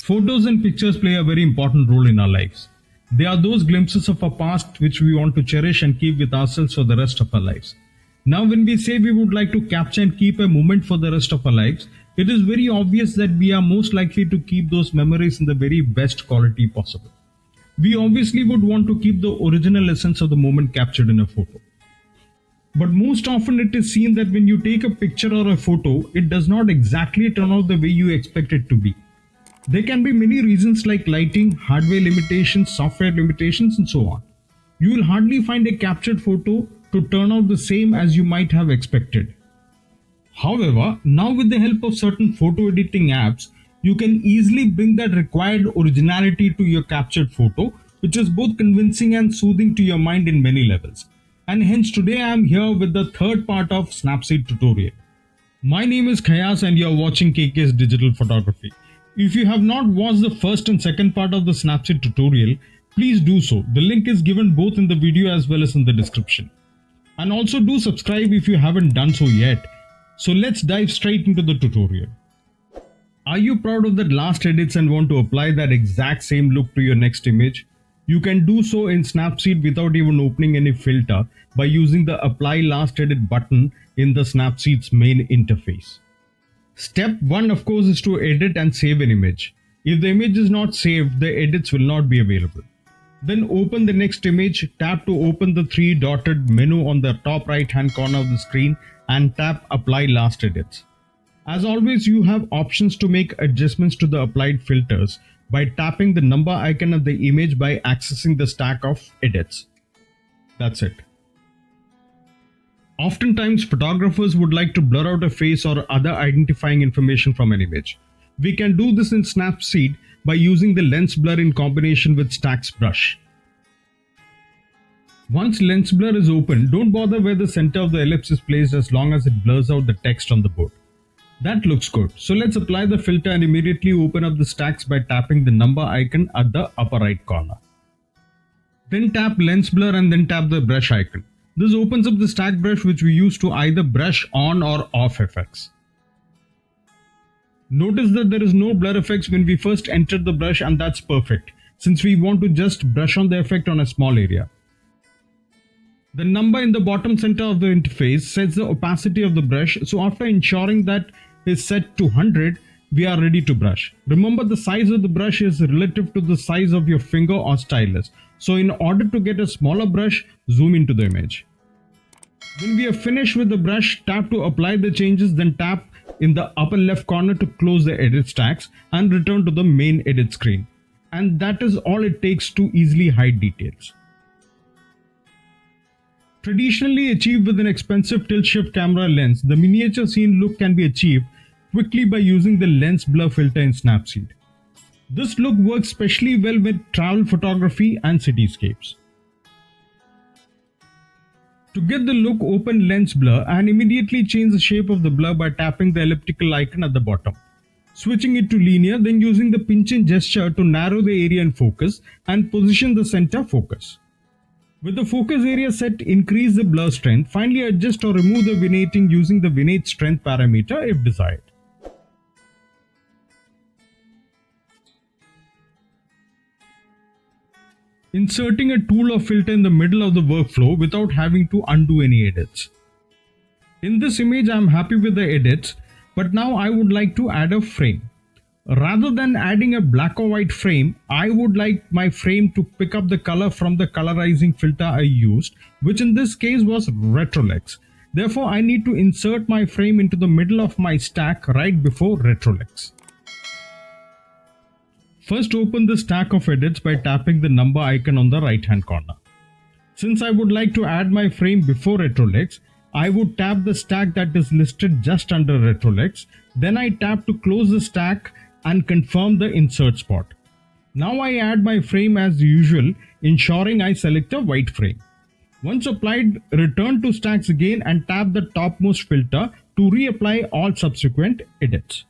Photos and pictures play a very important role in our lives. They are those glimpses of our past which we want to cherish and keep with ourselves for the rest of our lives. Now, when we say we would like to capture and keep a moment for the rest of our lives, it is very obvious that we are most likely to keep those memories in the very best quality possible. We obviously would want to keep the original essence of the moment captured in a photo. But most often it is seen that when you take a picture or a photo, it does not exactly turn out the way you expect it to be. There can be many reasons like lighting, hardware limitations, software limitations, and so on. You will hardly find a captured photo to turn out the same as you might have expected. However, now with the help of certain photo editing apps, you can easily bring that required originality to your captured photo, which is both convincing and soothing to your mind in many levels. And hence today I am here with the third part of Snapseed tutorial. My name is Khayas and you are watching KK's Digital Photography. If you have not watched the first and second part of the Snapseed tutorial, please do so. The link is given both in the video as well as in the description. And also do subscribe if you haven't done so yet. So let's dive straight into the tutorial. Are you proud of that last edits and want to apply that exact same look to your next image? You can do so in Snapseed without even opening any filter by using the Apply Last Edit button in the Snapseed's main interface. Step 1 of course is to edit and save an image. If the image is not saved, the edits will not be available. Then open the next image, tap to open the 3 dotted menu on the top right hand corner of the screen and tap Apply Last Edits. As always, you have options to make adjustments to the applied filters by tapping the number icon of the image by accessing the stack of edits. That's it. Oftentimes, photographers would like to blur out a face or other identifying information from an image. We can do this in Snapseed by using the lens blur in combination with Stacks brush. Once lens blur is open, don't bother where the center of the ellipse is placed as long as it blurs out the text on the board. That looks good. So let's apply the filter and immediately open up the stacks by tapping the number icon at the upper right corner. Then tap lens blur and then tap the brush icon. This opens up the stack brush which we use to either brush on or off effects. Notice that there is no blur effects when we first entered the brush, and that's perfect since we want to just brush on the effect on a small area. The number in the bottom center of the interface sets the opacity of the brush, so after ensuring that is set to 100, we are ready to brush. Remember, the size of the brush is relative to the size of your finger or stylus. So in order to get a smaller brush, zoom into the image. When we are finished with the brush, tap to apply the changes, then tap in the upper left corner to close the edit stacks and return to the main edit screen. And that is all it takes to easily hide details. Traditionally achieved with an expensive tilt-shift camera lens, the miniature scene look can be achieved quickly by using the lens blur filter in Snapseed. This look works especially well with travel photography and cityscapes. To get the look, open lens blur and immediately change the shape of the blur by tapping the elliptical icon at the bottom. Switching it to linear, then using the pinch in gesture to narrow the area in focus and position the center focus. With the focus area set, increase the blur strength. Finally, adjust or remove the vignetting using the vignette strength parameter if desired. Inserting a tool or filter in the middle of the workflow without having to undo any edits. In this image, I am happy with the edits, but now I would like to add a frame. Rather than adding a black or white frame, I would like my frame to pick up the color from the colorizing filter I used, which in this case was Retrolex. Therefore, I need to insert my frame into the middle of my stack right before Retrolex. First, open the stack of edits by tapping the number icon on the right hand corner. Since I would like to add my frame before Retrolex, I would tap the stack that is listed just under Retrolex. Then I tap to close the stack and confirm the insert spot. Now I add my frame as usual, ensuring I select a white frame. Once applied, return to stacks again and tap the topmost filter to reapply all subsequent edits.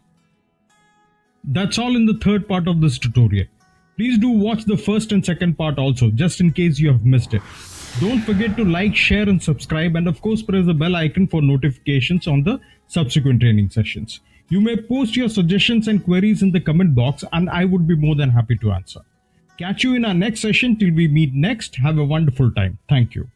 That's all in the third part of this tutorial. Please do watch the first and second part also, just in case you have missed it. Don't forget to like, share and subscribe, and of course press the bell icon for notifications on the subsequent training sessions. You may post your suggestions and queries in the comment box, and I would be more than happy to answer. Catch you in our next session till we meet next. Have a wonderful time. Thank you.